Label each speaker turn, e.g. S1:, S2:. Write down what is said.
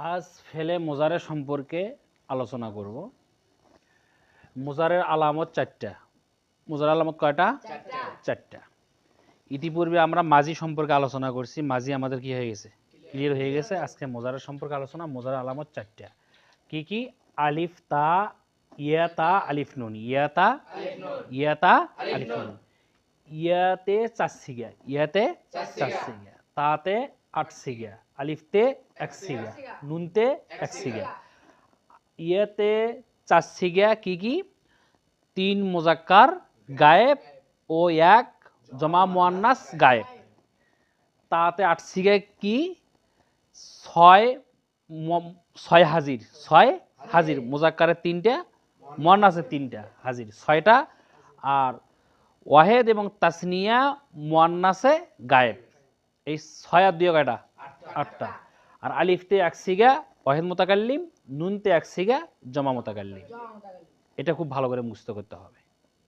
S1: আজ ফেলে মোজারের সম্পর্কে আলোচনা করব। মোজারের আলামত চারটা। মোজারের আলামত কয়টা? চারটা। ইতিপূর্বে আমরা মাজি সম্পর্কে আলোচনা করছি। মাজি আমাদের কি হয়ে গেছে? ক্লিয়ার হয়ে গেছে। আজকে মোজারের সম্পর্কে আলোচনা। মোজারের আলামত চারটা। কি কি? আলিফ তা ইয়াতা আলিফ নুন, ইয়াতা ইয়াতা আলিফ নুন, ইয়াতে চারসিগা, ইয়াতে চারসিগা, তাতে আটসিগা, আলিফতে একসিগা, নুনতে একসিগা। ইয়াতে চারসিগা কি কি? তিন মুজাক্কার গায়েব ও এক জমা মুয়ান্নাস গায়েব। তাতে আটসিগা কি? ছয় হাজির, ছয় হাজির, মুজাক্কারের তিনটা, মুয়ান্নাসের তিনটা, হাজির ছয়টা। আর ওয়াহেদ এবং তাসনিয়া মুয়ান্নাসে গায়েব, এই ছয় আর দুই কয়টা? আটটা। আর আলিফতে এক সিগা ওয়াহেদ মুতাকাল্লিম, নুনতে এক সিগা জমা মুতাকাল্লিম। এটা খুব ভালো করে মুখস্থ করতে হবে।